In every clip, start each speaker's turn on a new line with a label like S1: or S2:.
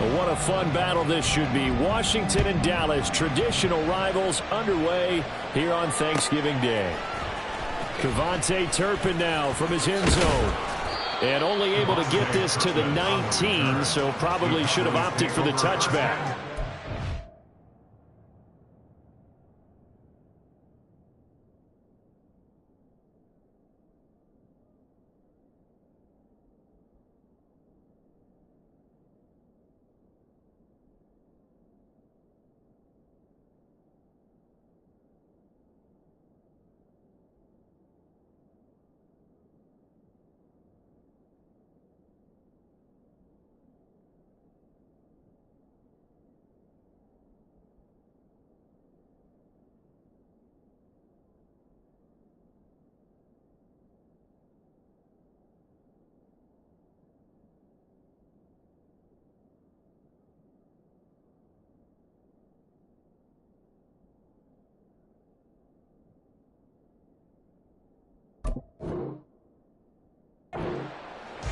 S1: Well, what a fun battle this should be. Washington and Dallas, traditional rivals, underway here on Thanksgiving Day. Cavante Turpin now from his end zone. And only able to get this to the 19, so probably should have opted for the touchback.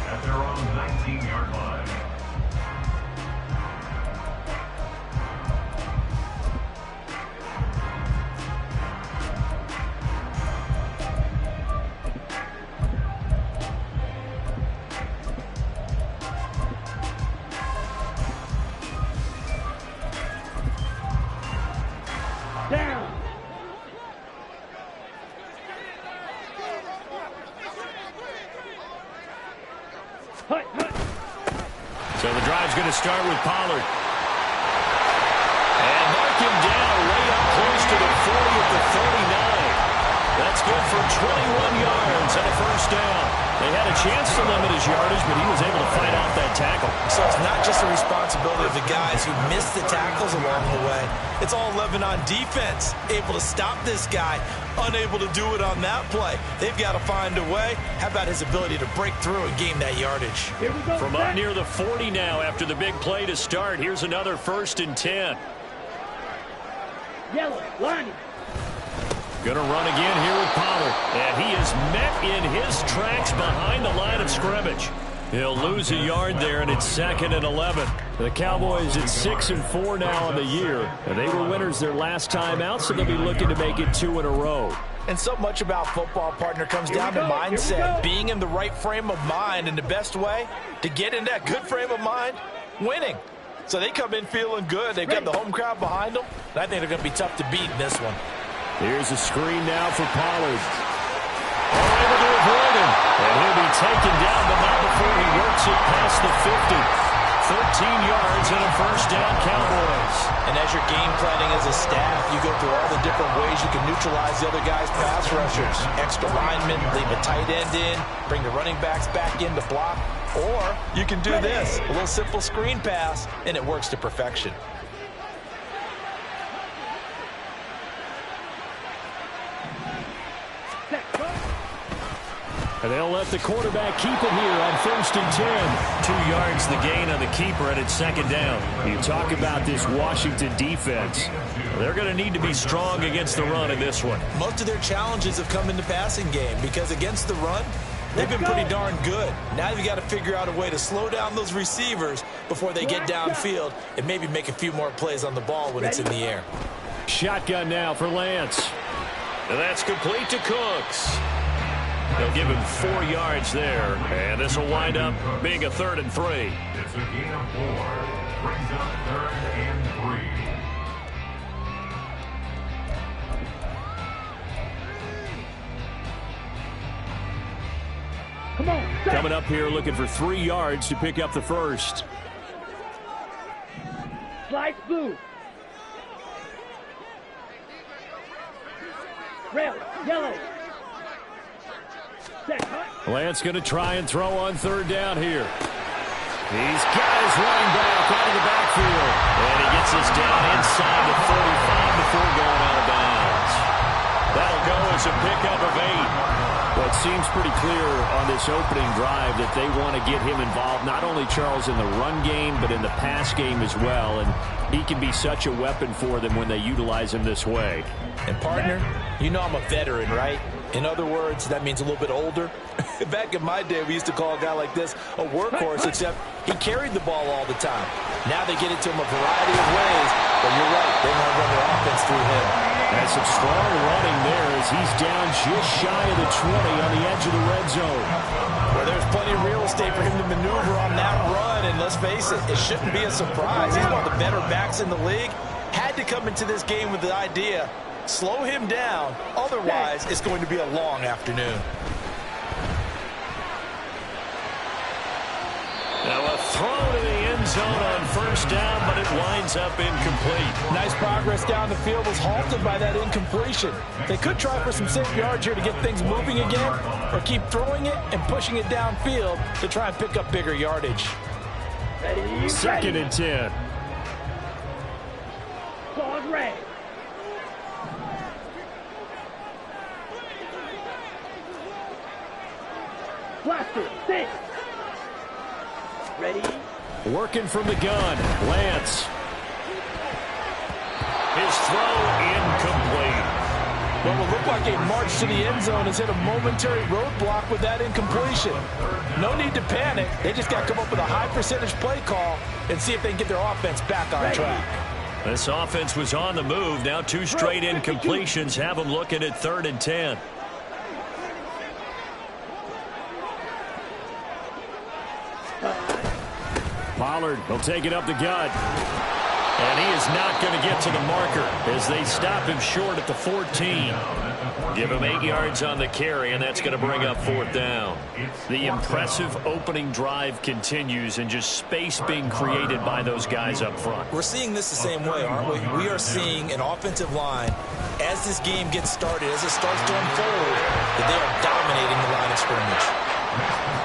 S2: At their own 19-yard line.
S3: Down.
S1: So the drive's going to start with Pollard. And mark him down way up close to the 40 at the 39. That's good for 21 yards and a first down. They had a chance to limit his yardage, but he was able to fight off that tackle.
S4: So it's not just the responsibility of the guys who missed the tackles along the way. It's all 11 on defense, able to stop this guy, unable to do it on that play. They've got to find a way. How about his ability to break through and gain that yardage?
S1: From up near the 40 now after the big play to start, here's another 1st and 10.
S3: Yellow, line.
S1: Going to run again here with Pollard. And he is met in his tracks behind the line of scrimmage. He'll lose a yard there, and it's 2nd and 11. The Cowboys at 6-4 now on the year. And they were winners their last time out, so they'll be looking to make it 2 in a row.
S4: And so much about football, partner, comes down to mindset. Being in the right frame of mind, and the best way to get in that good frame of mind, winning. So they come in feeling good. They've got the home crowd behind them. And I think they're going to be tough to beat in this one.
S1: Here's a screen now for Pollard. Able to avoid him. And he'll be taken down, but not before he works it past the 50. 13 yards and a first down, Cowboys.
S4: And as you're game planning as a staff, you go through all the different ways you can neutralize the other guy's pass rushers. Extra linemen, leave a tight end in, bring the running backs back in to block. Or you can do this, a little simple screen pass, and it works to perfection.
S1: And they'll let the quarterback keep it here on 1st and 10. 2 yards the gain on the keeper, and it's 2nd down. You talk about this Washington defense. They're going to need to be strong against the run in this one.
S4: Most of their challenges have come in the passing game because against the run, they've been pretty darn good. Now you've got to figure out a way to slow down those receivers before they get downfield and maybe make a few more plays on the ball when it's in the air.
S1: Shotgun now for Lance. And that's complete to Cooks. They'll give him 4 yards there, and this will wind up being a 3rd and 3.
S2: It's a gain of 4. Brings up 3rd and 3.
S3: Come on.
S1: Coming up here looking for 3 yards to pick up the first.
S3: Slice blue. Red, yellow.
S1: Lance going to try and throw on 3rd down here. He's got his running back out of the backfield. And he gets us down inside the 45 before going out of bounds. That'll go as a pickup of 8. Well, it seems pretty clear on this opening drive that they want to get him involved, not only, Charles, in the run game, but in the pass game as well. And he can be such a weapon for them when they utilize him this way.
S4: And, partner, you know I'm a veteran, right? In other words, that means a little bit older. Back in my day, we used to call a guy like this a workhorse, except he carried the ball all the time. Now they get it to him a variety of ways, but you're right, they want to run their offense through him.
S1: And some strong running there as he's down just shy of the 20 on the edge of the red zone.
S4: Well, there's plenty of real estate for him to maneuver on that run, and let's face it, it shouldn't be a surprise. He's one of the better backs in the league. Had to come into this game with the idea, slow him down, otherwise it's going to be a long afternoon.
S1: Now a throw to the end zone on first down, but it winds up incomplete.
S4: Nice progress down the field was halted by that incompletion. They could try for some safe yards here to get things moving again, or keep throwing it and pushing it downfield to try and pick up bigger yardage.
S3: Ready,
S1: Second and 10.
S3: Pause red. Blaster, six. Ready?
S1: Working from the gun. Lance. His throw incomplete.
S4: What will look like a march to the end zone has hit a momentary roadblock with that incompletion. No need to panic. They just got to come up with a high percentage play call and see if they can get their offense back on track.
S1: This offense was on the move. Now two straight incompletions have them looking at 3rd and 10. Pollard will take it up the gut. And he is not going to get to the marker as they stop him short at the 14. Give him 8 yards on the carry, and that's going to bring up 4th down. The impressive opening drive continues, and just space being created by those guys up front.
S4: We're seeing this the same way, aren't we? We are seeing an offensive line, as this game gets started, as it starts to unfold, that they are dominating the line of scrimmage.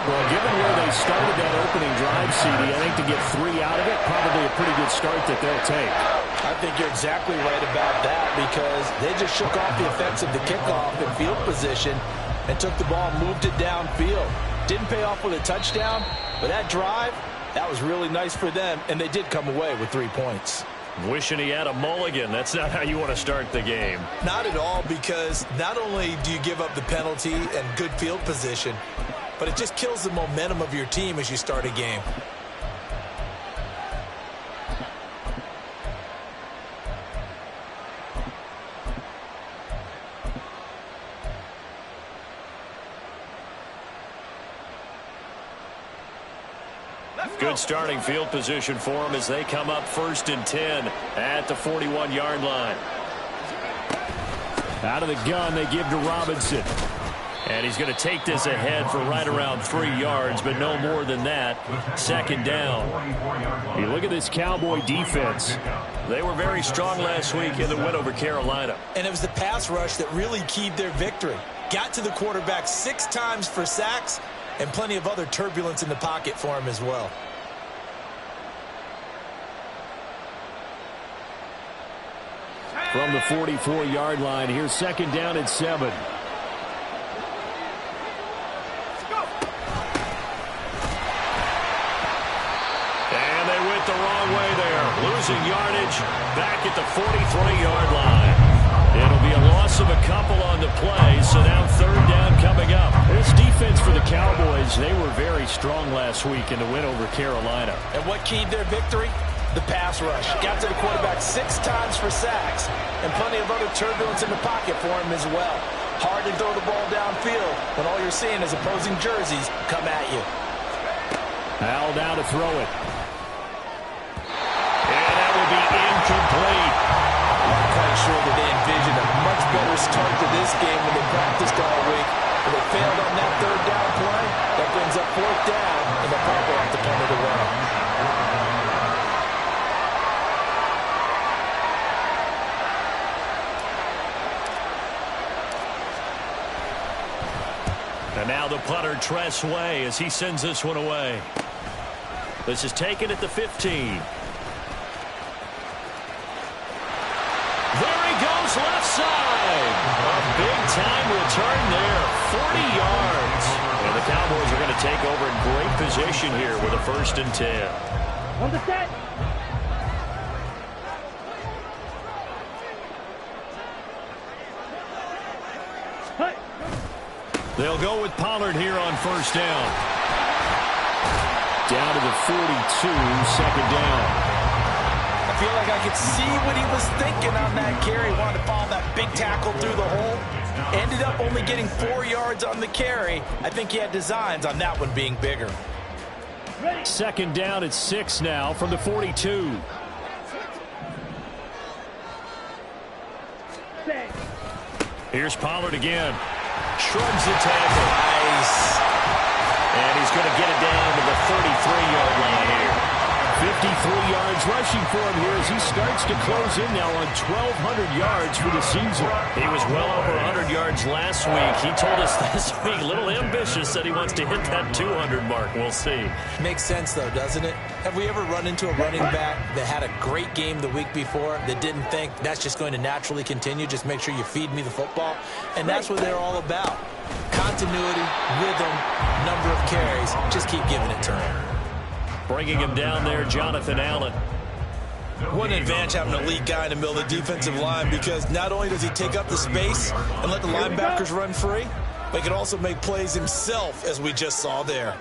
S1: Well, given where they started that opening drive, CD, I think to get 3 out of it, probably a pretty good start that they'll take.
S4: I think you're exactly right about that because they just shook off the effects of the kickoff and field position and took the ball and moved it downfield. Didn't pay off with a touchdown, but that drive, that was really nice for them, and they did come away with 3 points.
S1: Wishing he had a mulligan. That's not how you want to start the game.
S4: Not at all, because not only do you give up the penalty and good field position, but it just kills the momentum of your team as you start a game.
S1: Good starting field position for them as they come up 1st and 10 at the 41-yard line. Out of the gun, they give to Robinson. And he's going to take this ahead for right around 3 yards, but no more than that. 2nd down. You look at this Cowboy defense. They were very strong last week in the win over Carolina.
S4: And it was the pass rush that really keyed their victory. Got to the quarterback 6 times for sacks and plenty of other turbulence in the pocket for him as well.
S1: From the 44-yard line, here's 2nd down and 7. The wrong way there. Losing yardage back at the 43-yard line. It'll be a loss of a couple on the play, so now 3rd down coming up. This defense for the Cowboys, they were very strong last week in the win over Carolina.
S4: And what keyed their victory? The pass rush. Got to the quarterback 6 times for sacks and plenty of other turbulence in the pocket for him as well. Hard to throw the ball downfield when all you're seeing is opposing jerseys come at you.
S1: Hal down to throw it. Incomplete.
S4: I'm quite sure that they envisioned a much better start to this game when they practiced all week. But they failed on that 3rd down play. That brings up 4th down, and they'll probably have to punt it away.
S1: And now the punter, Tress Way, as he sends this one away. This is taken at the 15. Left side. A big-time return there. 40 yards. And the Cowboys are going to take over in great position here with a 1st and 10.
S3: On the set. Hut.
S1: They'll go with Pollard here on first down. Down to the 42, second down.
S4: I feel like I could see what he was thinking on that carry. Wanted to follow that big tackle through the hole. Ended up only getting 4 yards on the carry. I think he had designs on that one being bigger.
S1: Second down at 6 now from the 42. Here's Pollard again. Shrugs the tackle.
S4: Nice.
S1: And he's going to get it down to the 33-yard line here. 53 yards rushing for him here as he starts to close in now on 1,200 yards for the season. He was well over 100 yards last week. He told us this week, a little ambitious, that he wants to hit that 200 mark. We'll see.
S4: Makes sense, though, doesn't it? Have we ever run into a running back that had a great game the week before that didn't think that's just going to naturally continue? Just make sure you feed me the football. And that's what they're all about. Continuity, rhythm, number of carries. Just keep giving it to him.
S1: Bringing him down there, Jonathan Allen.
S4: What an advantage having an elite guy in the middle of the defensive line, because not only does he take up the space and let the linebackers run free, but he can also make plays himself, as we just saw there.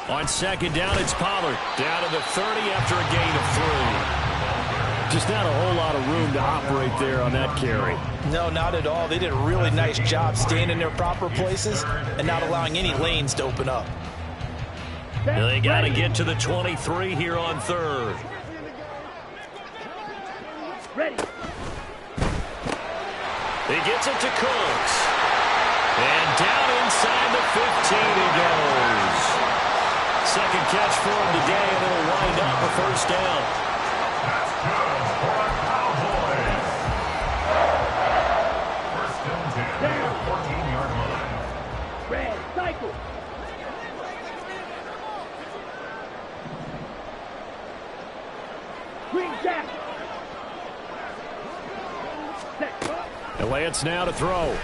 S1: On second down, it's Pollard. Down to the 30 after a gain of 3. Just not a whole lot of room to operate there on that carry.
S4: No, not at all. They did a really nice job staying in their proper places and not allowing any lanes to open up.
S1: They got to get to the 23 here on third.
S3: Ready.
S1: He gets it to Cooks. And down inside the 15 he goes. Second catch for him today, and it'll wind up a first down.
S2: That's good for the Cowboys. First and 10 at the 14-yard line.
S3: Red, cycle. Green jack.
S1: And Lance now to throw.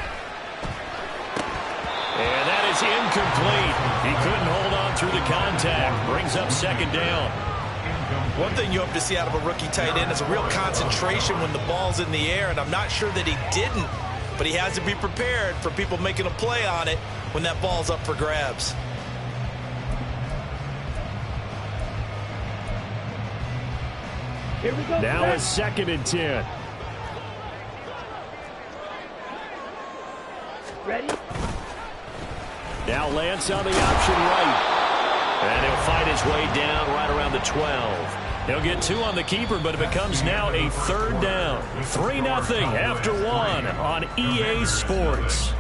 S1: And that is incomplete. He couldn't hold on through the contact. Brings up second down.
S4: One thing you hope to see out of a rookie tight end is a real concentration when the ball's in the air, and I'm not sure that he didn't, but he has to be prepared for people making a play on it when that ball's up for grabs.
S3: Here we go.
S1: Now it's second and 10.
S3: Ready?
S1: Now Lance on the option right. And he'll fight his way down right around the 12. He'll get 2 on the keeper, but it becomes now a third down. 3-0 after 1 on EA Sports.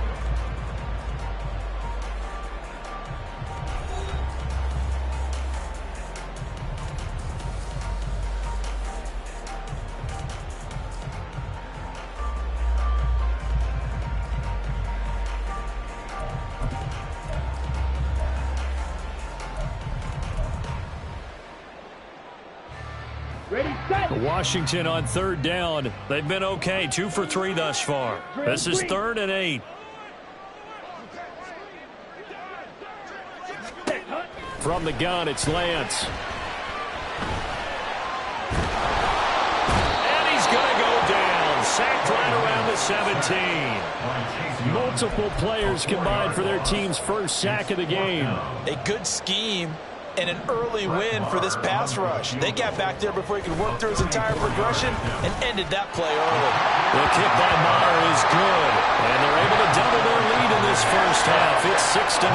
S1: Washington on third down. They've been okay. 2 for 3 thus far. This is 3rd and 8. From the gun, it's Lance. And he's going to go down. Sacked right around the 17. Multiple players combined for their team's first sack of the game.
S4: A good scheme and an early win for this pass rush. They got back there before he could work through his entire progression and ended that play early.
S1: The kick by Maher is good, and they're able to double their lead in this first half. It's 6-0.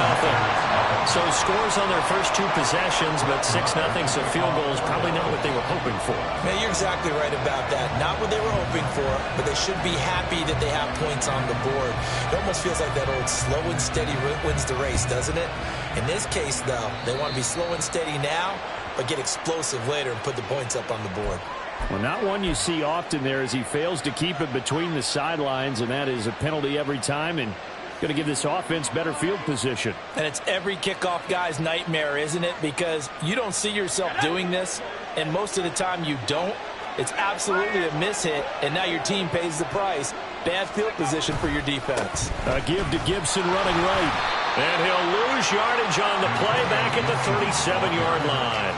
S1: So scores on their first 2 possessions, but 6-0, so field goal is probably not what they were hoping for.
S4: Man, you're exactly right about that. Not what they were hoping for, but they should be happy that they have points on the board. It almost feels like that old slow and steady wins the race, doesn't it? In this case, though, they want to be slow and steady now, but get explosive later and put the points up on the board.
S1: Well, not one you see often there as he fails to keep it between the sidelines, and that is a penalty every time, and going to give this offense better field position.
S4: And it's every kickoff guy's nightmare, isn't it? Because you don't see yourself doing this, and most of the time you don't. It's absolutely a mishit, and now your team pays the price. Bad field position for your defense.
S1: A give to Gibson running right. And he'll lose yardage on the play back at the 37-yard line.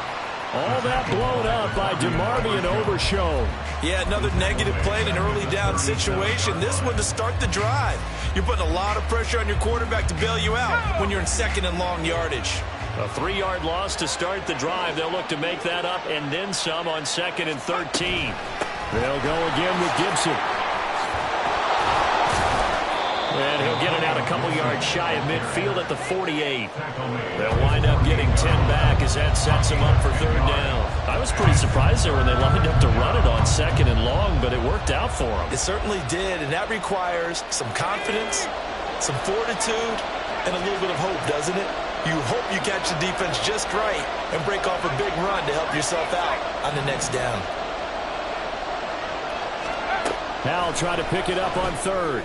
S1: All that blown up by DeMarvion Overshown.
S4: Yeah, another negative play in an early down situation. This one to start the drive. You're putting a lot of pressure on your quarterback to bail you out when you're in second and long yardage.
S1: A 3-yard loss to start the drive. They'll look to make that up and then some on 2nd and 13. They'll go again with Gibson. And he'll get it out a couple yards shy of midfield at the 48. They'll wind up getting 10 back as that sets him up for 3rd down. I was pretty surprised there when they lined up to run it on 2nd and long, but it worked out for them.
S4: It certainly did, and that requires some confidence, some fortitude, and a little bit of hope, doesn't it? You hope you catch the defense just right and break off a big run to help yourself out on the next down.
S1: Howell trying to pick it up on 3rd.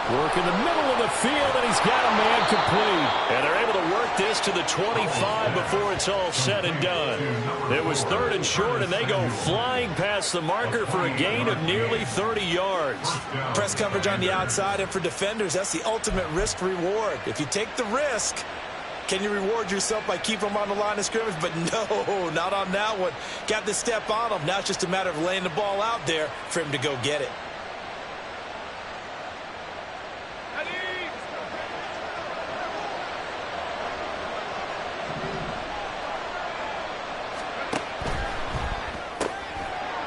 S1: Work in the middle of the field, and he's got a man complete. And they're able to work this to the 25 before it's all said and done. It was 3rd and short, and they go flying past the marker for a gain of nearly 30 yards.
S4: Press coverage on the outside, and for defenders, that's the ultimate risk-reward. If you take the risk, can you reward yourself by keeping them on the line of scrimmage? But no, not on that one. Got to step on them. Now it's just a matter of laying the ball out there for him to go get it.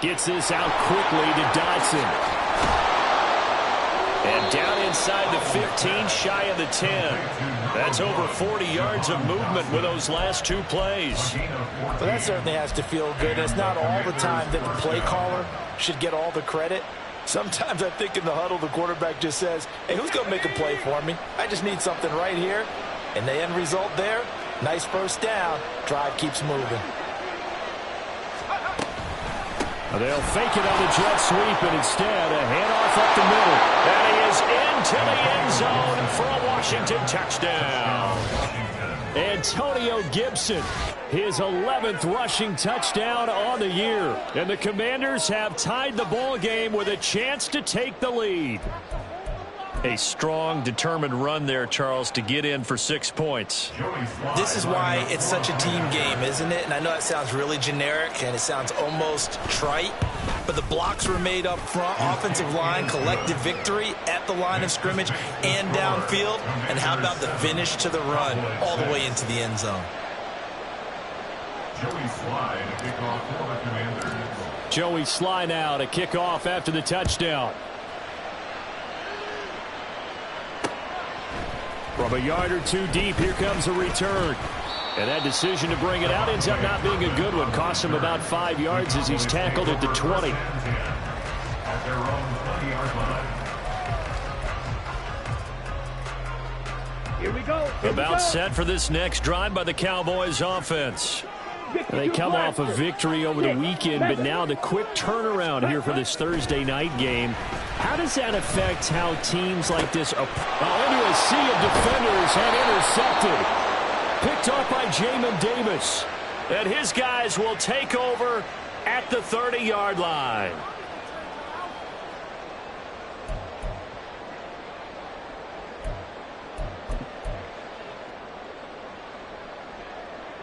S1: Gets this out quickly to Dodson. And down inside the 15, shy of the 10. That's over 40 yards of movement with those last 2 plays.
S4: Well, that certainly has to feel good. It's not all the time that the play caller should get all the credit. Sometimes I think in the huddle, the quarterback just says, hey, who's going to make a play for me? I just need something right here. And the end result there, nice 1st down. Drive keeps moving.
S1: They'll fake it on the jet sweep, and instead a handoff up the middle. And he is into the end zone for a Washington touchdown. Antonio Gibson, his 11th rushing touchdown on the year. And the Commanders have tied the ball game with a chance to take the lead. A strong, determined run there, Charles, to get in for 6 points.
S4: This is why it's such a team game, isn't it? And I know it sounds really generic and it sounds almost trite, but the blocks were made up front, offensive line, collective victory at the line of scrimmage and downfield. And how about the finish to the run all the way into the end zone?
S1: Joey Sly now to kick off after the touchdown. From a yard or 2 deep, here comes a return. And that decision to bring it out ends up not being a good one. Costs him about 5 yards as he's tackled at the 20.
S3: Here we go.
S1: About set for this next drive by the Cowboys offense. They come off a victory over the weekend, but now the quick turnaround here for this Thursday night game. How does that affect how teams like this into a sea of defenders have intercepted? Picked off by Jamin Davis. And his guys will take over at the 30-yard line.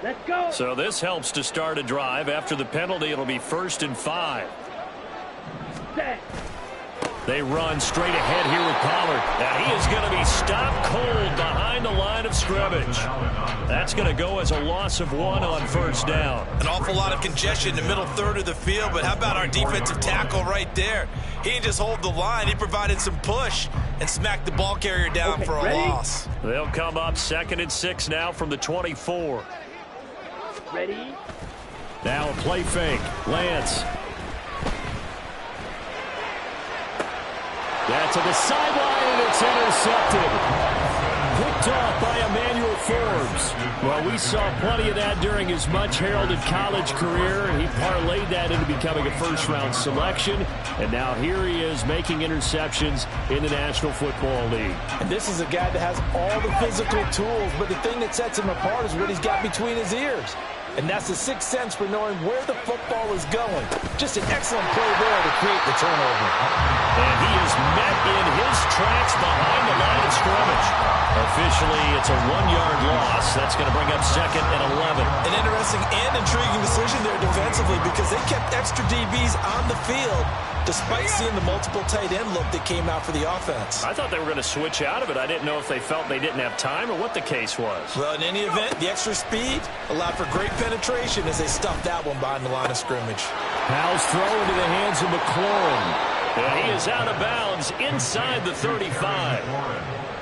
S3: Let's go.
S1: So this helps to start a drive. After the penalty, it'll be 1st and 5.
S3: Set.
S1: They run straight ahead here with Pollard. Now he is going to be stopped cold behind the line of scrimmage. That's going to go as a loss of 1 on 1st down.
S4: An awful lot of congestion in the middle third of the field, but how about our defensive tackle right there? He didn't just hold the line. He provided some push and smacked the ball carrier down for a loss.
S1: They'll come up 2nd and 6 now from the 24.
S3: Ready?
S1: Now a play fake. Lance. That's to the sideline, and it's intercepted. Picked off by Emmanuel Forbes. Well, we saw plenty of that during his much-heralded college career, and he parlayed that into becoming a first-round selection. And now here he is making interceptions in the National Football League.
S4: And this is a guy that has all the physical tools, but the thing that sets him apart is what he's got between his ears. And that's the sixth sense for knowing where the football is going. Just an excellent play there to create the turnover.
S1: And he is met in his tracks behind the line of scrimmage. A officially it's a 1-yard loss. That's going to bring up 2nd and 11.
S4: An interesting and intriguing decision there defensively because they kept extra DBs on the field despite seeing the multiple tight end look that came out for the offense.
S1: I thought they were going to switch out of it. I didn't know if they felt they didn't have time or what the case was.
S4: Well, in any event, the extra speed allowed for great penetration as they stuffed that one behind the line of scrimmage.
S1: Howell's throw into the hands of McLaurin. And he is out of bounds inside the 35.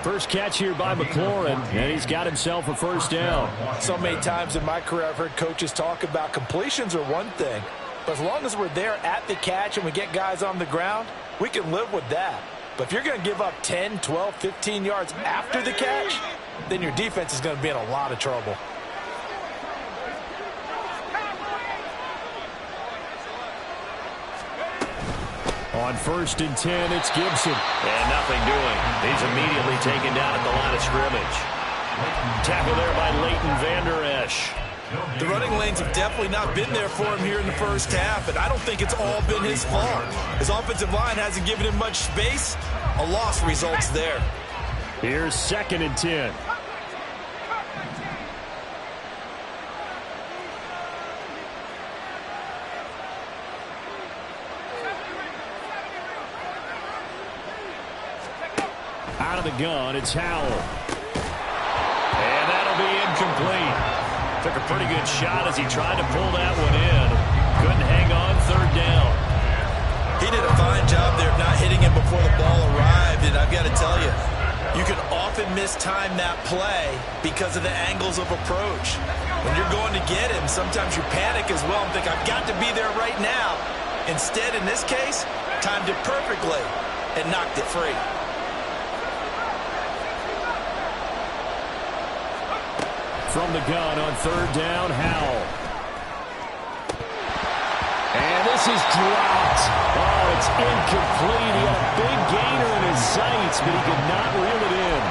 S1: First catch here by McLaurin, and he's got himself a first down.
S4: So many times in my career I've heard coaches talk about completions are one thing, but as long as we're there at the catch and we get guys on the ground, we can live with that. But if you're going to give up 10, 12, 15 yards after the catch, then your defense is going to be in a lot of trouble.
S1: On 1st and 10, it's Gibson. And nothing doing. He's immediately taken down at the line of scrimmage. Tackle there by Leighton Vander Esch.
S4: The running lanes have definitely not been there for him here in the first half, and I don't think it's all been his fault. His offensive line hasn't given him much space. A loss results there.
S1: Here's 2nd and 10. Out of the gun, it's Howell. And that'll be incomplete. Took a pretty good shot as he tried to pull that one in. Couldn't hang on 3rd down.
S4: He did a fine job there of not hitting him before the ball arrived, and I've got to tell you, you can often mistime that play because of the angles of approach. When you're going to get him, sometimes you panic as well and think, I've got to be there right now. Instead, in this case, timed it perfectly and knocked it free.
S1: From the gun on 3rd down, Howell. And this is dropped. Oh, it's incomplete. He had a big gainer in his sights, but he could not reel it in.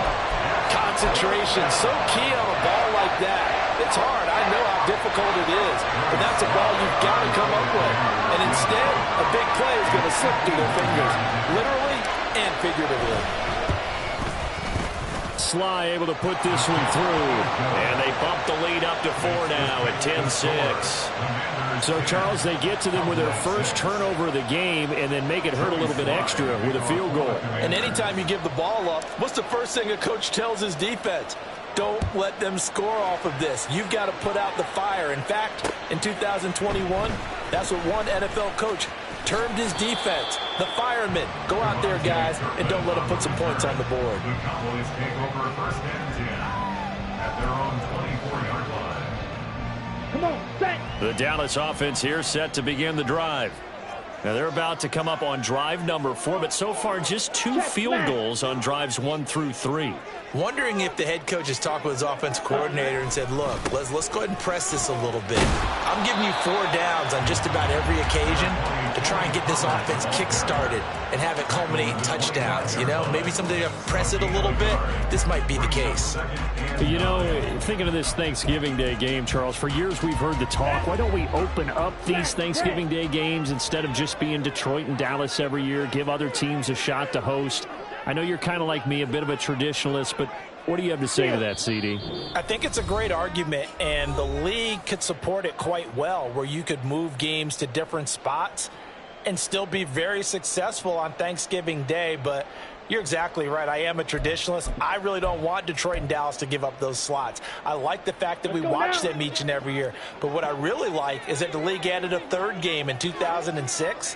S4: Concentration, so key on a ball like that. It's hard. I know how difficult it is, but that's a ball you've got to come up with. And instead, a big play is going to slip through their fingers, literally and figuratively.
S1: Sly able to put this one through, and they bump the lead up to 4 now at 10-6. So, Charles, they get to them with their first turnover of the game and then make it hurt a little bit extra with a field goal.
S4: And anytime you give the ball up, what's the first thing a coach tells his defense? Don't let them score off of this. You've got to put out the fire. In fact, in 2021, that's what one NFL coach termed his defense, the firemen. Go out there, guys, and don't let them put some points on the board.
S2: The Cowboys take over 1st and 10 at their own 24-yard line.
S3: Come on, set.
S1: The Dallas offense here set to begin the drive. Now they're about to come up on drive number 4, but so far just 2 field goals on drives 1 through 3.
S4: Wondering if the head coach has talked with his offense coordinator and said, look, let's go ahead and press this a little bit. I'm giving you 4 downs on just about every occasion to try and get this offense kick-started and have it culminate in touchdowns. You know, maybe someday to press it a little bit. This might be the case.
S1: You know, thinking of this Thanksgiving Day game, Charles, for years we've heard the talk, why don't we open up these Thanksgiving Day games instead of just being Detroit and Dallas every year, give other teams a shot to host? I know you're kind of like me, a bit of a traditionalist, but what do you have to say to that, CD?
S4: I think it's a great argument, and the league could support it quite well, where you could move games to different spots and still be very successful on Thanksgiving Day. But you're exactly right. I am a traditionalist. I really don't want Detroit and Dallas to give up those slots. I like the fact that we watch them each and every year. But what I really like is that the league added a 3rd game in 2006.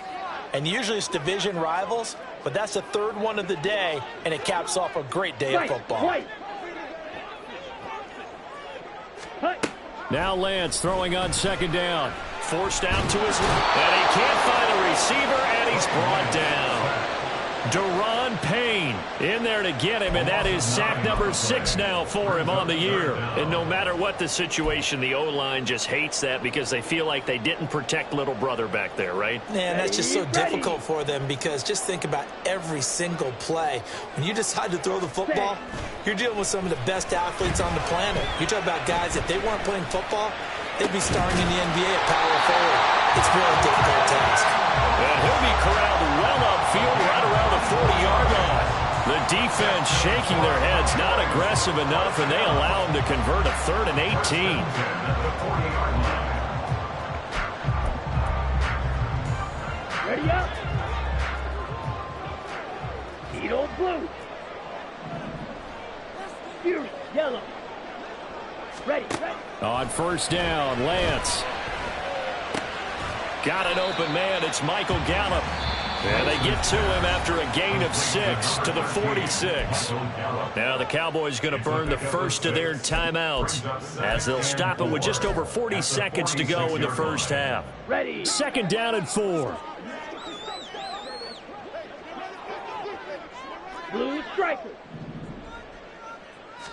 S4: And usually it's division rivals, but that's the 3rd one of the day, and it caps off a great day of football.
S1: Now Lance throwing on 2nd down. Forced out to his left, and he can't find a receiver, and he's brought down. Deron Payne in there to get him, and that is sack number 6 now for him on the year. And no matter what the situation, the O-line just hates that because they feel like they didn't protect little brother back there, right?
S4: Man, that's just so difficult for them because just think about every single play. When you decide to throw the football, you're dealing with some of the best athletes on the planet. You talk about guys, if they weren't playing football, they'd be starring in the NBA at power forward. It's a really difficult task.
S1: And he'll be corralled well upfield right around the 40-yard line. The defense shaking their heads, not aggressive enough, and they allow them to convert a 3rd and 18.
S3: Ready up. Needle blue. Fury yellow. Ready.
S1: On 1st down, Lance. Got an open man. It's Michael Gallup. And they get to him after a gain of 6 to the 46. Now the Cowboys going to burn the first of their timeouts as they'll stop it with just over 40 seconds to go in the first half.
S3: Ready.
S1: 2nd down and 4.
S3: Blue striker.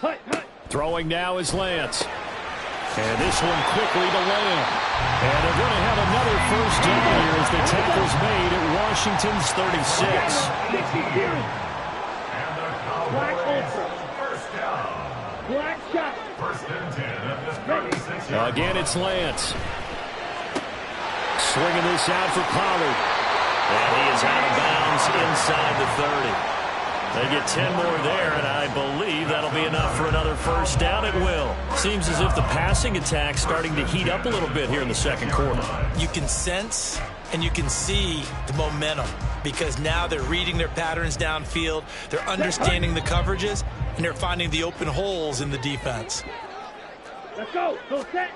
S3: Hut.
S1: Throwing now is Lance. And this one quickly to Lamb. And they're going to have another first down here as the tackle's made at Washington's 36.
S3: Black ultra. Black shot.
S1: Again, it's Lance. Swinging this out for Pollard. And he is out of bounds inside the 30. They get 10 more there, and I believe that'll be enough for another first down. It will. Seems as if the passing attack's starting to heat up a little bit here in the second quarter.
S4: You can sense and you can see the momentum because now they're reading their patterns downfield, they're understanding the coverages, and they're finding the open holes in the defense.
S3: Let's go. Go set.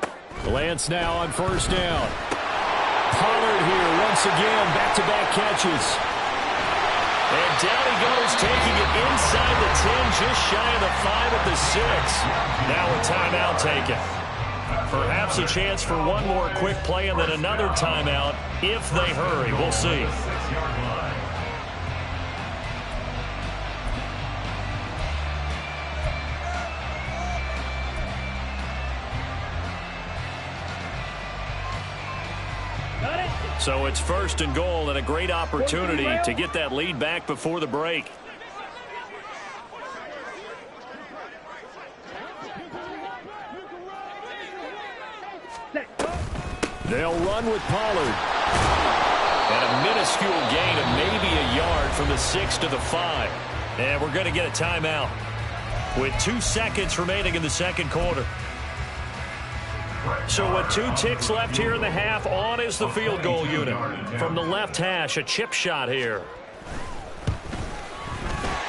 S1: Lance now on 1st down. Pollard here once again, back-to-back catches. And down he goes, taking it inside the 10, just shy of the 5 at the 6. Now a timeout taken. Perhaps a chance for one more quick play and then another timeout if they hurry. We'll see. So it's 1st and goal and a great opportunity to get that lead back before the break. They'll run with Pollard. And a minuscule gain of maybe a yard from the 6 to the 5. And we're going to get a timeout with 2 seconds remaining in the second quarter. So with 2 ticks left here in the half, on is the field goal unit. From the left hash, a chip shot here.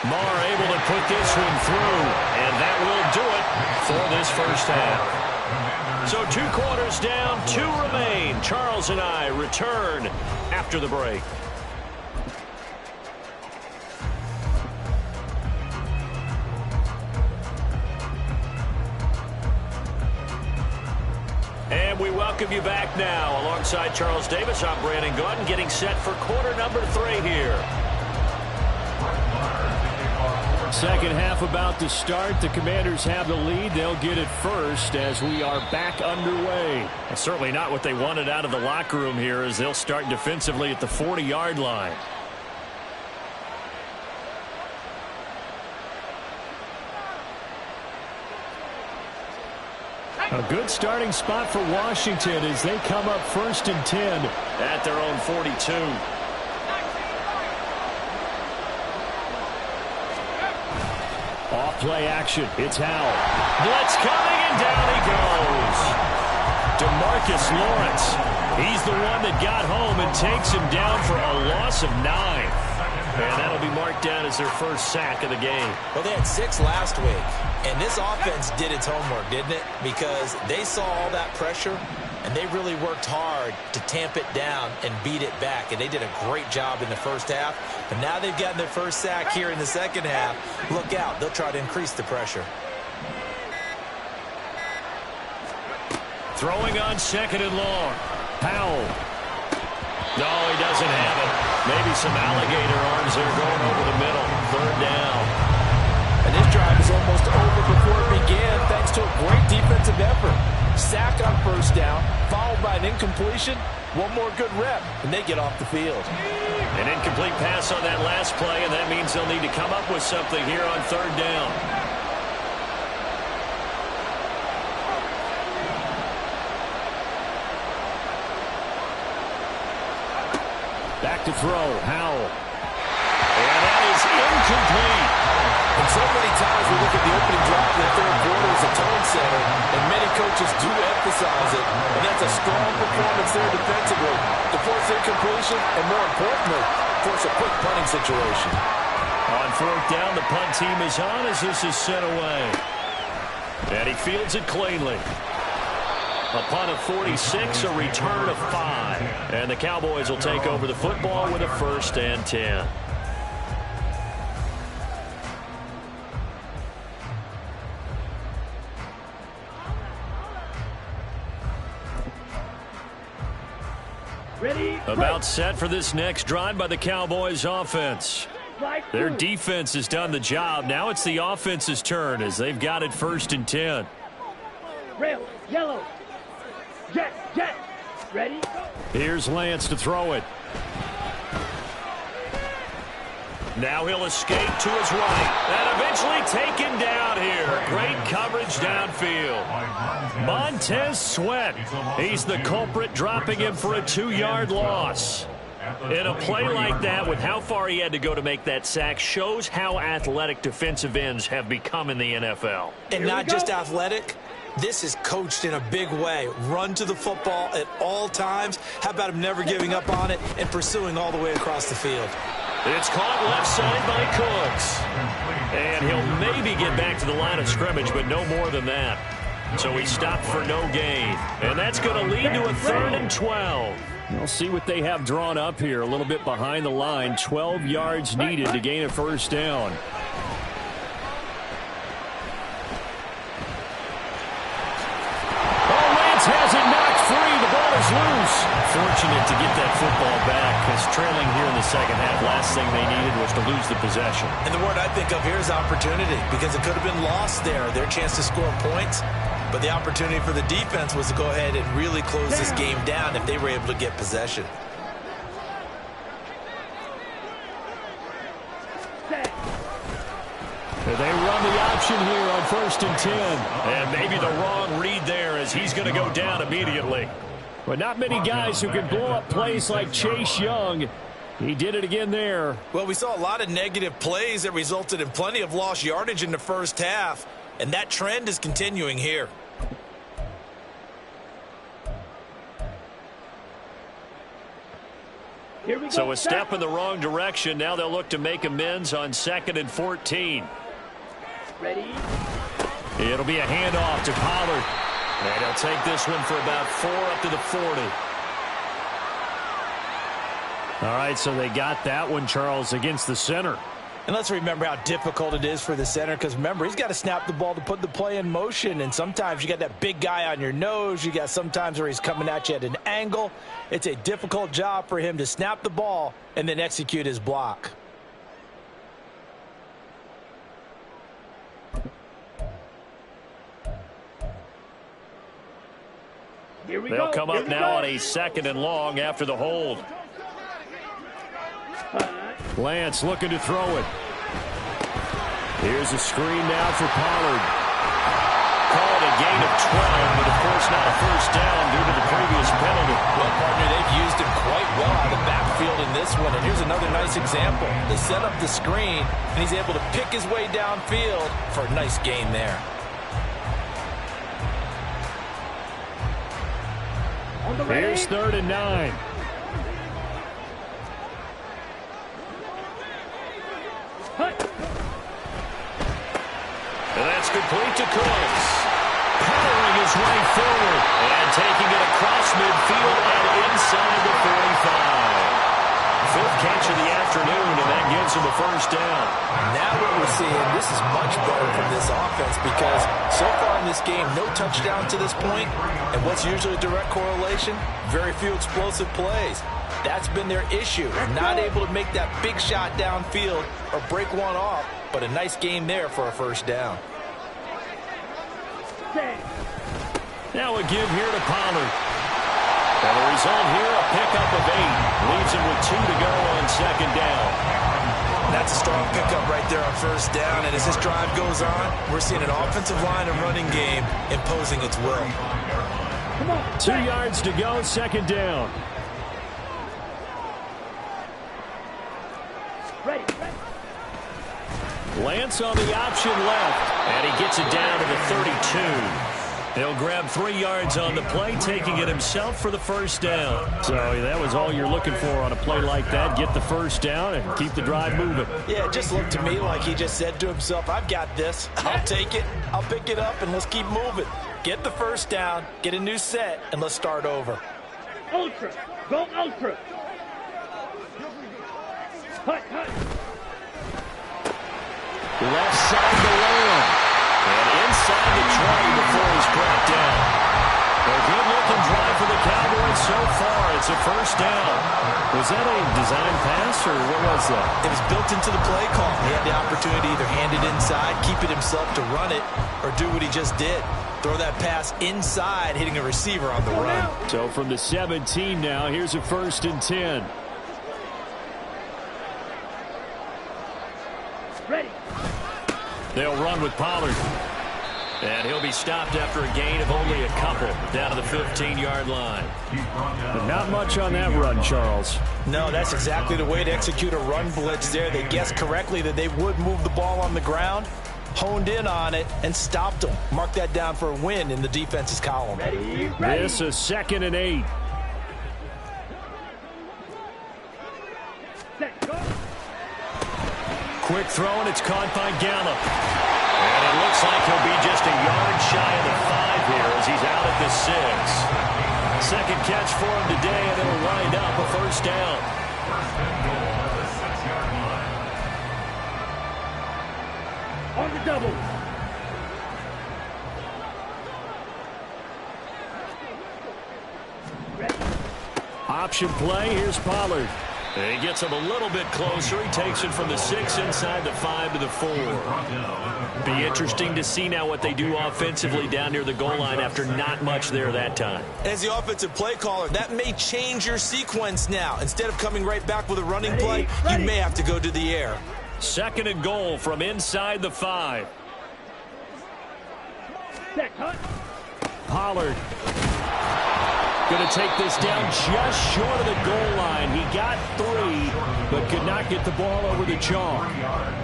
S1: Marr able to put this one through, and that will do it for this first half. So 2 quarters down, 2 remain. Charles and I return after the break. And we welcome you back now. Alongside Charles Davis, I'm Brandon Gordon, getting set for quarter number 3 here. Second half about to start. The Commanders have the lead. They'll get it first as we are back underway. And certainly not what they wanted out of the locker room here as they'll start defensively at the 40-yard line. A good starting spot for Washington as they come up 1st and 10 at their own 42. Off play action. It's Howell. Blitz coming and down he goes. DeMarcus Lawrence. He's the one that got home and takes him down for a loss of 9. And that'll be marked down as their first sack of the game.
S4: Well, they had 6 last week, and this offense did its homework, didn't it? Because they saw all that pressure, and they really worked hard to tamp it down and beat it back. And they did a great job in the first half. But now they've gotten their first sack here in the second half. Look out. They'll try to increase the pressure.
S1: Throwing on 2nd and long. Powell. No, he doesn't have it. Maybe some alligator arms there going over the middle. 3rd down.
S5: And this drive is almost over before it began thanks to a great defensive effort. Sack on 1st down, followed by an incompletion. One more good rep, and they get off the field.
S1: An incomplete pass on that last play, and that means they'll need to come up with something here on 3rd down. Back to throw, Howell. And that is incomplete.
S5: And so many times we look at the opening drive in the third quarter as a tone setter, and many coaches do emphasize it. And that's a strong performance there defensively to force incompletion and, more importantly, force a quick punting situation.
S1: On fourth down, the punt team is on as this is sent away. And he fields it cleanly. A punt of 46, a return of 5. And the Cowboys will take over the football with a 1st and 10.
S3: Ready?
S1: About set for this next drive by the Cowboys offense. Their defense has done the job. Now it's the offense's turn as they've got it 1st and 10.
S3: Rail, yellow. Jet, jet. Ready?
S1: Here's Lance to throw it. Now he'll escape to his right. And eventually taken down here. Great coverage downfield. Montez Sweat. He's the culprit, dropping him for a 2-yard loss. In a play like that, with how far he had to go to make that sack, shows how athletic defensive ends have become in the NFL.
S4: And not just athletic. This is coached in a big way. Run to the football at all times. How about him never giving up on it and pursuing all the way across the field?
S1: It's caught left side by Cooks. And he'll maybe get back to the line of scrimmage, but no more than that. So he stopped for no gain. And that's going to lead to a 3rd and 12. We'll see what they have drawn up here. A little bit behind the line. 12 yards needed to gain a 1st down. Has it knocked free. The ball is loose. Fortunate to get that football back because trailing here in the second half, last thing they needed was to lose the possession.
S4: And the word I think of here is opportunity, because it could have been lost there, their chance to score points. But the opportunity for the defense was to go ahead and really close this game down if they were able to get possession.
S1: They run the option here on 1st and 10. And maybe the wrong read there as he's going to go down immediately. But not many guys who can blow up plays like Chase Young. He did it again there.
S4: Well, we saw a lot of negative plays that resulted in plenty of lost yardage in the first half. And that trend is continuing here.
S1: So a step in the wrong direction. Now they'll look to make amends on 2nd and 14.
S3: Ready?
S1: It'll be a handoff to Pollard. And he'll take this one for about 4 up to the 40. All right, so they got that one, Charles, against the center.
S4: And let's remember how difficult it is for the center, because remember, he's got to snap the ball to put the play in motion, and sometimes you got that big guy on your nose. You got sometimes where he's coming at you at an angle. It's a difficult job for him to snap the ball and then execute his block.
S1: They'll come up now on a 2nd and long after the hold. Lance looking to throw it. Here's a screen now for Pollard. Called a gain of 12, but of course not a 1st down due to the previous penalty.
S4: Well, partner, they've used him quite well out of the backfield in this one. And here's another nice example. They set up the screen, and he's able to pick his way downfield for a nice gain there.
S1: Here's 3rd and 9. And that's complete to Cooks. Powering his way forward and taking it across midfield and inside the 45. 5th catch of the afternoon, and that gives him a 1st down.
S4: Now what we're seeing, this is much better from this offense, because so far in this game, no touchdown to this point, and what's usually a direct correlation? Very few explosive plays. That's been their issue, not able to make that big shot downfield or break one off, but a nice game there for a 1st down.
S1: Now a give here to Pollard. And the result here, a pickup of 8. Leaves him with 2 to go on 2nd down.
S4: That's a strong pickup right there on 1st down, and as this drive goes on, we're seeing an offensive line and running game imposing its will.
S1: 2 yards to go, 2nd down. Lance on the option left, and he gets it down to the 32. He'll grab 3 yards on the play, taking it himself for the first down. So that was all you're looking for on a play like that. Get the first down and keep the drive moving.
S4: Yeah, it just looked to me like he just said to himself, I've got this. I'll take it. I'll pick it up, and let's keep moving. Get the first down, get a new set, and let's start over.
S3: Ultra. Go ultra. Hut, hut.
S1: Left side to Lamb. And inside the 20 before he's brought down. A good-looking drive for the Cowboys so far. It's a first down. Was that a design pass, or what was that?
S4: It was built into the play call. He had the opportunity to either hand it inside, keep it himself to run it, or do what he just did. Throw that pass inside, hitting a receiver on the run.
S1: So from the 17 now, here's a 1st and 10.
S3: Ready.
S1: They'll run with Pollard. And he'll be stopped after a gain of only a couple down to the 15-yard line. But not much on that run, Charles.
S4: No, that's exactly the way to execute a run blitz there. They guessed correctly that they would move the ball on the ground, honed in on it, and stopped them. Mark that down for a win in the defense's column.
S3: Ready, ready.
S1: This is 2nd and 8.
S3: Set, go.
S1: Quick throw, and it's caught by Gallup. And it looks like he'll be just a yard shy of the 5 here as he's out at the 6. Second catch for him today, and it'll wind up a first down.
S2: First and goal at the 6-yard line.
S3: On the double.
S1: Option play, here's Pollard. And he gets him a little bit closer. He takes it from the 6 inside the 5 to the 4. Be interesting to see now what they do offensively down near the goal line after not much there that time.
S5: As the offensive play caller, that may change your sequence now. Instead of coming right back with a running play, you may have to go to the air.
S1: 2nd and goal from inside the 5.
S3: Set, hut.
S1: Pollard going to take this down just short of the goal line. He got 3, but could not get the ball over the chalk.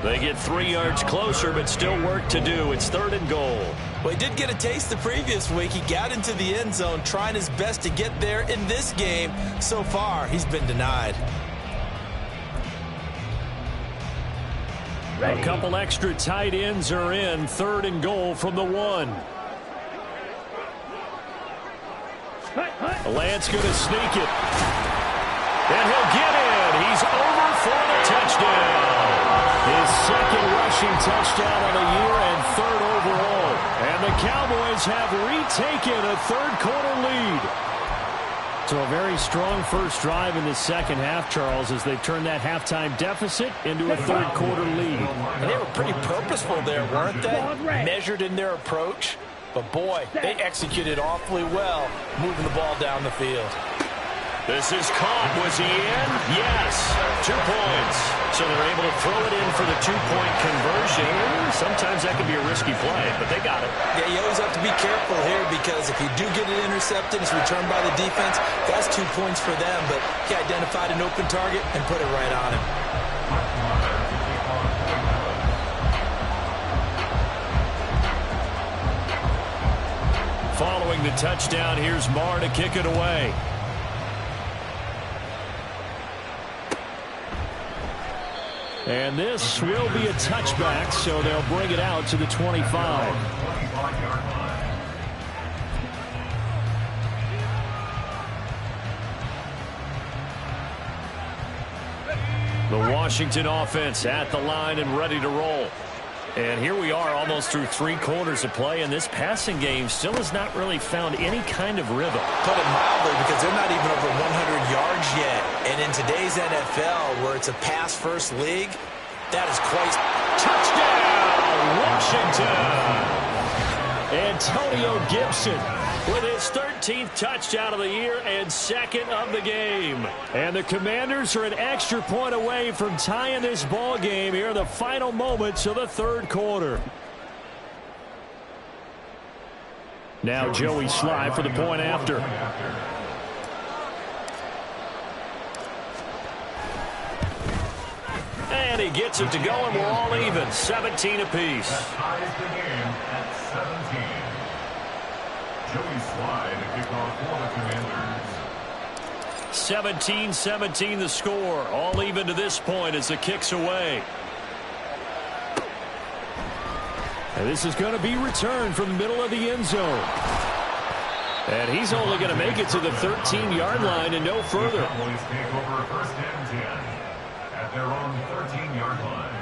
S1: They get 3 yards closer, but still work to do. It's 3rd and goal.
S5: Well, he did get a taste the previous week. He got into the end zone, trying his best to get there in this game. So far, he's been denied.
S3: Ready.
S1: A couple extra tight ends are in. 3rd and goal from the 1.
S3: Hut, hut.
S1: Lance going to sneak it. And he'll get in. He's over for the touchdown. His 2nd rushing touchdown of the year and 3rd overall. And the Cowboys have retaken a 3rd-quarter lead. So a very strong first drive in the 2nd half, Charles, as they've turned that halftime deficit into a 3rd-quarter lead.
S4: And they were pretty purposeful there, weren't they? Measured in their approach. But, boy, they executed awfully well, moving the ball down the field.
S1: This is caught. Was he in? Yes. 2 points. So they're able to throw it in for the 2-point conversion. Sometimes that can be a risky play, but they got it.
S5: Yeah, you always have to be careful here because if you do get it intercepted, it's returned by the defense, that's 2 points for them. But he identified an open target and put it right on him.
S1: Following the touchdown, here's Marr to kick it away. And this will be a touchback, so they'll bring it out to the 25. The Washington offense at the line and ready to roll. And here we are almost through 3 quarters of play, and this passing game still has not really found any kind of rhythm.
S4: Put it mildly, because they're not even over 100 yards yet. And in today's NFL, where it's a pass-first league, that is quite...
S1: Touchdown, Washington! Antonio Gibson with his 13th touchdown of the year and 2nd of the game. And the Commanders are an extra point away from tying this ball game here in the final moments of the 3rd quarter. Now Joey Sly for the point after. And he gets it to go, and we're all even, 17 apiece.
S2: That ties the game at 17. Joey Slye to kick off for the Commanders.
S1: 17-17 the score. All even to this point as the kick's away. And this is going to be returned from the middle of the end zone. And he's only going to make it to the 13-yard line and no further.
S2: The Cowboys take over first and 10 at their own 13-yard line.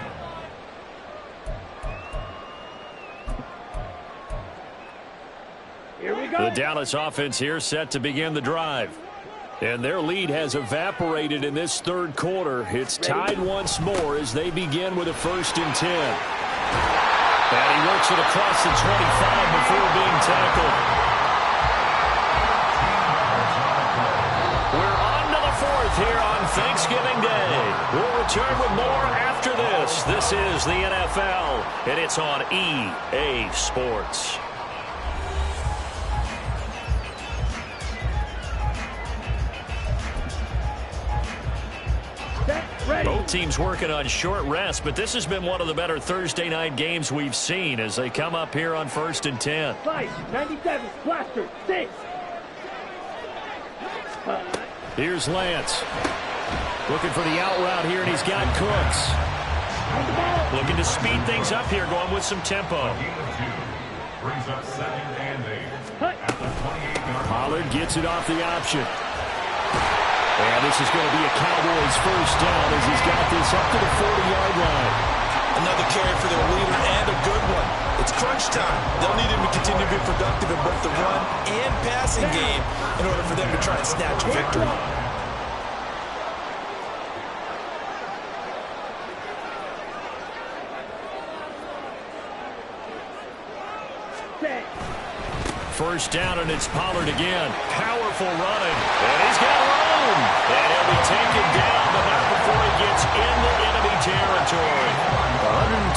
S3: Here we go.
S1: The Dallas offense here set to begin the drive. And their lead has evaporated in this third quarter. It's tied once more as they begin with a first and 10. And he works it across the 25 before being tackled. We're on to the fourth here on Thanksgiving Day. We'll return with more after this. This is the NFL, and it's on EA Sports.
S3: Ready.
S1: Both teams working on short rest, but this has been one of the better Thursday night games we've seen as they come up here on first and 10.
S3: Slice, 97, blaster, 6.
S1: Here's Lance. Looking for the out route here, and he's got Cooks. Looking to speed things up here, going with some tempo.
S2: Gain of 2 brings up 2nd and 8 at the 28-yard line.
S1: Pollard gets it off the option. And this is going to be a Cowboys first down as he's got this up to the 40-yard line.
S4: Another carry for their leader and a good one. It's crunch time. They'll need him to continue to be productive in both the run and passing game in order for them to try and snatch a victory.
S1: First down, and it's Pollard again. Powerful running. And he's got room. And he'll be taken down, but not before he gets into enemy territory.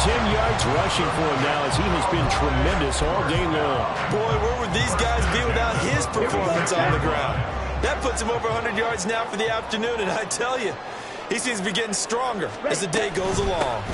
S1: 110 yards rushing for him now as he has been tremendous all day long.
S4: Boy, where would these guys be without his performance on the ground? That puts him over 100 yards now for the afternoon, and I tell you, he seems to be getting stronger as the day goes along.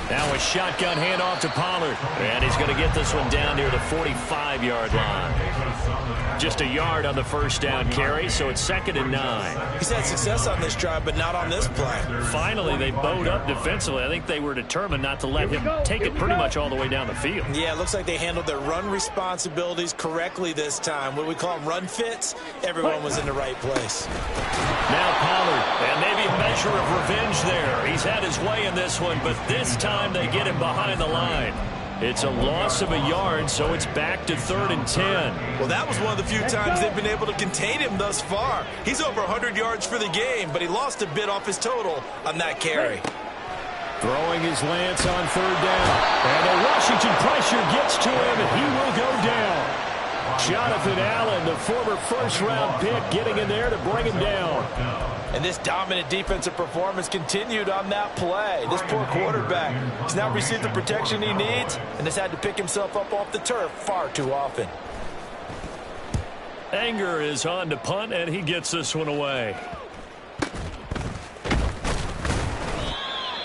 S1: Now a shotgun handoff to Pollard. And he's going to get this one down near the 45-yard line. Just a yard on the first down carry, so it's 2nd and 9.
S4: He's had success on this drive, but not on this play.
S1: Finally, they bowed up defensively. I think they were determined not to let him take it pretty much all the way down the field.
S4: Yeah, it looks like they handled their run responsibilities correctly this time. What we call them run fits, everyone was in the right place.
S1: Now Pollard, and maybe a measure of revenge there. He's had his way in this one, but this time they get him behind the line. It's a loss of a yard, so it's back to 3rd and 10.
S4: Well, that was one of the few times they've been able to contain him thus far. He's over 100 yards for the game, but he lost a bit off his total on that carry.
S1: Throwing his Lance on 3rd down. And the Washington pressure gets to him, and he will go down. Jonathan Allen, the former first-round pick, getting in there to bring him down.
S4: And this dominant defensive performance continued on that play. This poor quarterback has now received the protection he needs and has had to pick himself up off the turf far too often.
S1: Anger is on to punt, and he gets this one away.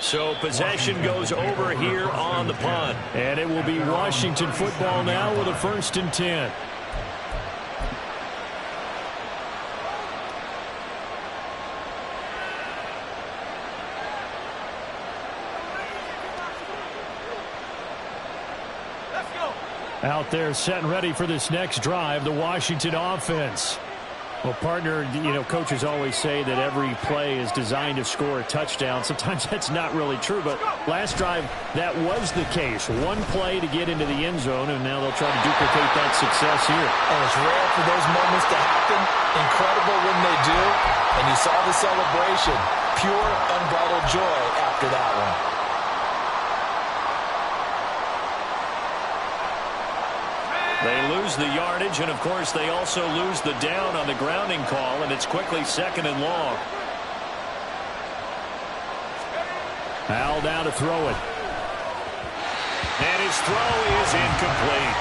S1: So possession goes over here on the punt. And it will be Washington football now with a 1st and 10. Out there set and ready for this next drive, the Washington offense. Well, partner, coaches always say that every play is designed to score a touchdown. Sometimes that's not really true, but last drive, that was the case. One play to get into the end zone, and now they'll try to duplicate that success here.
S4: And it's rare for those moments to happen. Incredible when they do. And you saw the celebration. Pure, unbridled joy after that one.
S1: They lose the yardage, and, of course, they also lose the down on the grounding call, and it's quickly 2nd and long. Al down to throw it. And his throw is incomplete.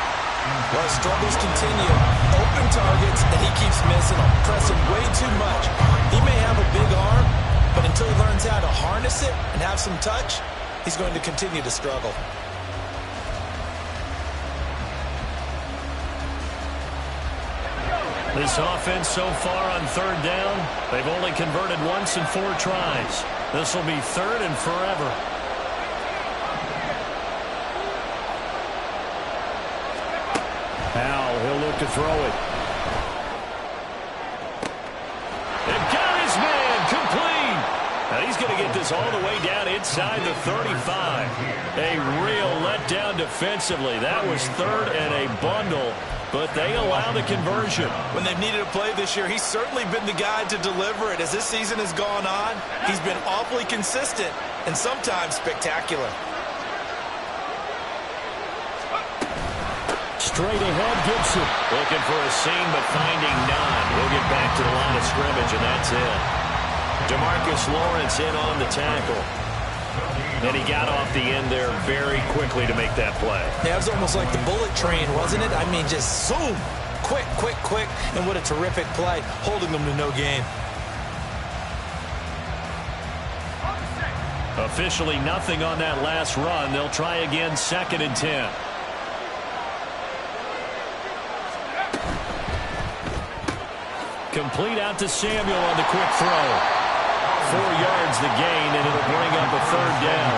S4: Well, struggles continue. Open targets, and he keeps missing them. Pressing way too much. He may have a big arm, But until he learns how to harness it and have some touch, he's going to continue to struggle.
S1: This offense so far on third down, they've only converted once in 4 tries. This will be third and forever. Powell, he'll look to throw it. And got his man complete. Now he's going to get this all the way down inside the 35. A real letdown defensively. That was third and a bundle, but they allow the conversion.
S4: When they've needed a play this year, he's certainly been the guy to deliver it. As this season has gone on, he's been awfully consistent and sometimes spectacular.
S1: Straight ahead, Gibson. Looking for a seam, but finding none. He'll get back to the line of scrimmage, and that's it. DeMarcus Lawrence in on the tackle. And he got off the end there very quickly to make that play.
S4: Yeah, it was almost like the bullet train, wasn't it? I mean, just zoom. Quick, quick, quick. And what a terrific play, holding them to no gain.
S1: Officially nothing on that last run. They'll try again, 2nd and 10. Complete out to Samuel on the quick throw. 4 yards the gain, and it'll bring up a 3rd down.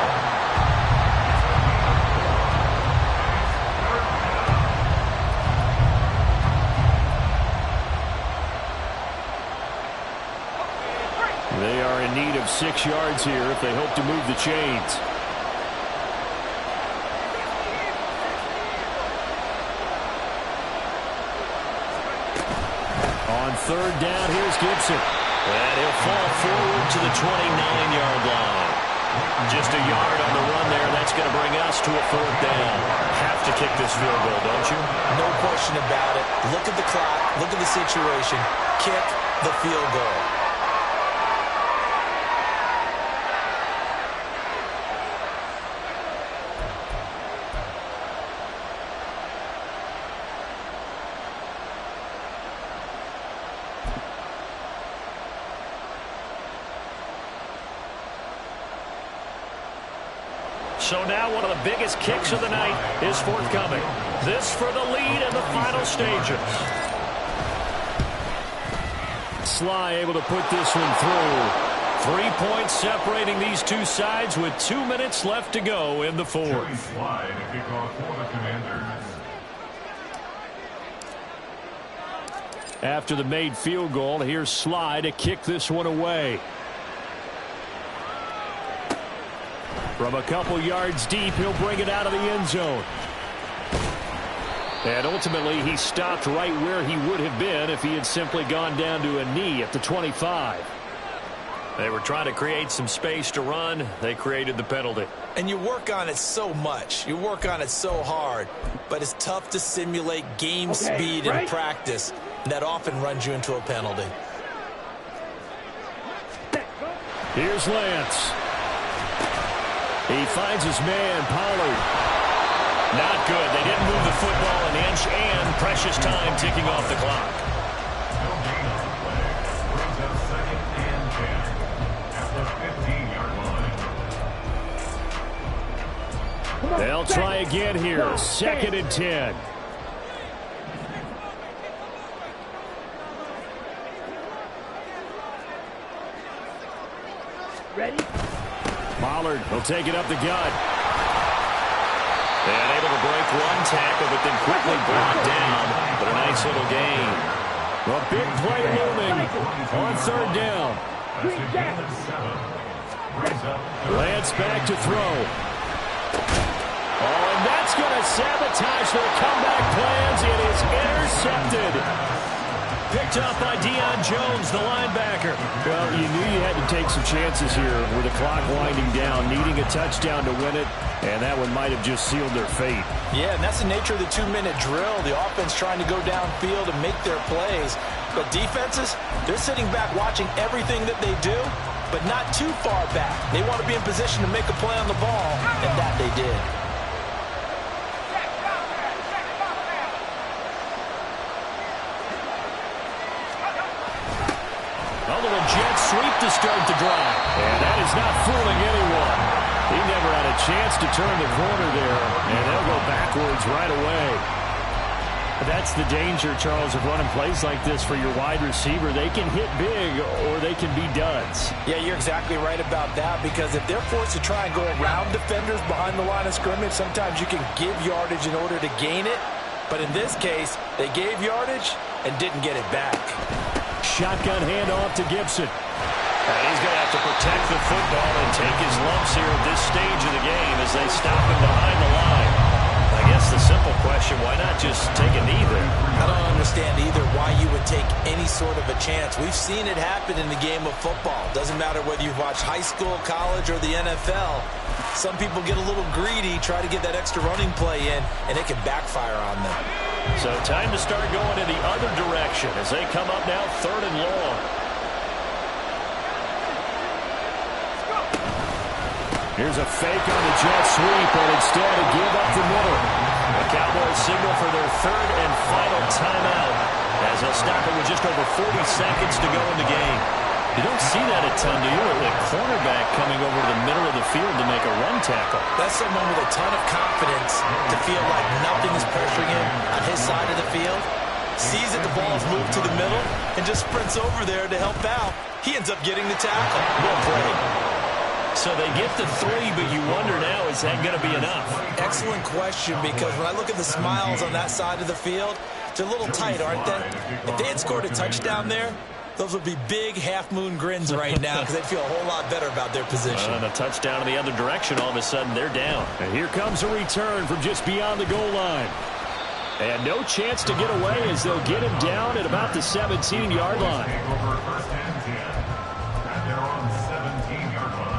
S1: They are in need of 6 yards here if they hope to move the chains. On 3rd down, here's Gibson. And he'll fall forward to the 29-yard line. Just a yard on the run there. That's going to bring us to a 4th down. Have to kick this field goal, don't you?
S4: No question about it. Look at the clock. Look at the situation. Kick the field goal.
S1: So now one of the biggest kicks of the night is forthcoming. This for the lead in the final stages. Sly able to put this one through. 3 points separating these two sides with 2 minutes left to go in the 4th.
S2: Sly to kick off for the Commanders.
S1: After the made field goal, here's Sly to kick this one away. From a couple yards deep, he'll bring it out of the end zone. And ultimately, he stopped right where he would have been if he had simply gone down to a knee at the 25. They were trying to create some space to run. They created the penalty.
S4: And you work on it so much. You work on it so hard. But it's tough to simulate game speed in practice. And that often runs you into a penalty.
S1: Here's Lance. He finds his man, Pollard. Not good. They didn't move the football an inch, and precious time ticking off the clock.
S2: No gain on the play. Brings up 2nd and 10 at the 15-yard line.
S1: They'll try again here. 2nd and 10.
S3: Ready?
S1: Pollard will take it up the gut. And able to break one tackle, but then quickly brought down. But a nice little gain. A big play looming on 3rd down. Lance back to throw. Oh, and that's going to sabotage their comeback plans. It is intercepted. Picked up by Deion Jones, the linebacker. Well, you knew you had to take some chances here with the clock winding down, needing a touchdown to win it, and that one might have just sealed their fate.
S4: Yeah, and that's the nature of the 2-minute drill. The offense trying to go downfield and make their plays. But defenses, they're sitting back watching everything that they do, but not too far back. They want to be in position to make a play on the ball, and that they did.
S1: A little jet sweep to start the drive. And that is not fooling anyone. He never had a chance to turn the corner there, and they'll go backwards right away. That's the danger, Charles, of running plays like this for your wide receiver. They can hit big or they can be duds.
S4: Yeah, you're exactly right about that, because if they're forced to try and go around defenders behind the line of scrimmage, sometimes you can give yardage in order to gain it. But in this case, they gave yardage and didn't get it back.
S1: Shotgun handoff to Gibson. And he's going to have to protect the football and take his lumps here at this stage of the game as they stop him behind the line. I guess the simple question, why not just take a knee there?
S4: I don't understand either why you would take any sort of a chance. We've seen it happen in the game of football. Doesn't matter whether you've watched high school, college, or the NFL. Some people get a little greedy, try to get that extra running play in, and it can backfire on them.
S1: So time to start going in the other direction as they come up now 3rd and long. Here's a fake on the jet sweep, but instead a give up the middle. The Cowboys signal for their 3rd and final timeout as they'll stop it with just over 40 seconds to go in the game. You don't see that a ton, do you? A cornerback coming over to the middle of the field to make a run tackle.
S4: That's someone with a ton of confidence to feel like nothing is pressuring him on his side of the field. Sees that the ball is moved to the middle and just sprints over there to help out. He ends up getting the tackle. Well played.
S1: So they get the 3, but you wonder now, is that going to be enough?
S4: Excellent question, because when I look at the smiles on that side of the field, they're a little tight, aren't they? If they had scored a touchdown there, those would be big half-moon grins right now because they'd feel a whole lot better about their position.
S1: And a touchdown in the other direction, all of a sudden they're down. And here comes a return from just beyond the goal line. And no chance to get away as they'll get him down at about the 17-yard line.
S2: Over 1st and 10 at their own 17-yard line.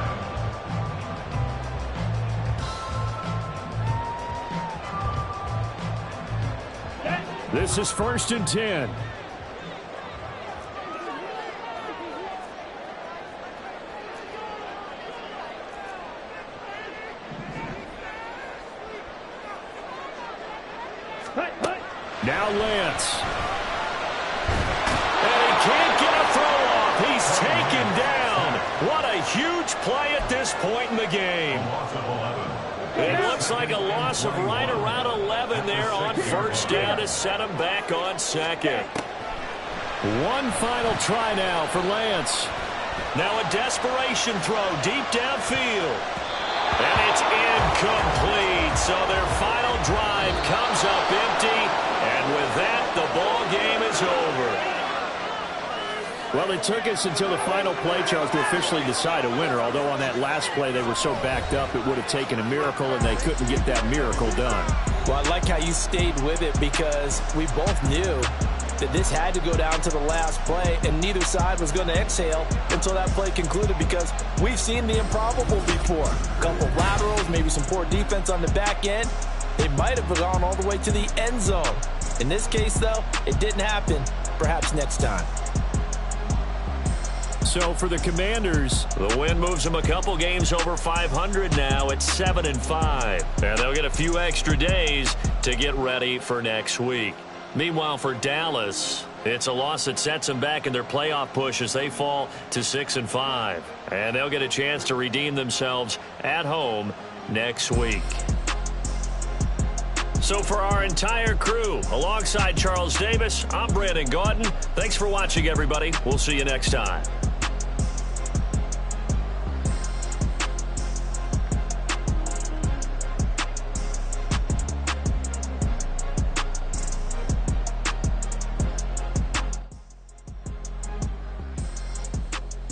S1: This is 1st and 10. Now Lance. And he can't get a throw off. He's taken down. What a huge play at this point in the game. It looks like a loss of right around 11 there on 1st down to set him back on 2nd. One final try now for Lance. Now a desperation throw deep downfield. And it's incomplete. So their final drive comes up empty. And with that, the ball game is over. Well, it took us until the final play, Charles, to officially decide a winner. Although on that last play they were so backed up, it would have taken a miracle, and they couldn't get that miracle done.
S4: Well, I like how you stayed with it, because we both knew that this had to go down to the last play, and neither side was going to exhale until that play concluded, because we've seen the improbable before. A couple laterals, maybe some poor defense on the back end. They might have gone all the way to the end zone. In this case, though, it didn't happen. Perhaps next time.
S1: So for the Commanders, the win moves them a couple games over 500 now at 7-5. And they'll get a few extra days to get ready for next week. Meanwhile, for Dallas, it's a loss that sets them back in their playoff push as they fall to 6-5. And they'll get a chance to redeem themselves at home next week. So for our entire crew, alongside Charles Davis, I'm Brandon Gaudin. Thanks for watching, everybody. We'll see you next time.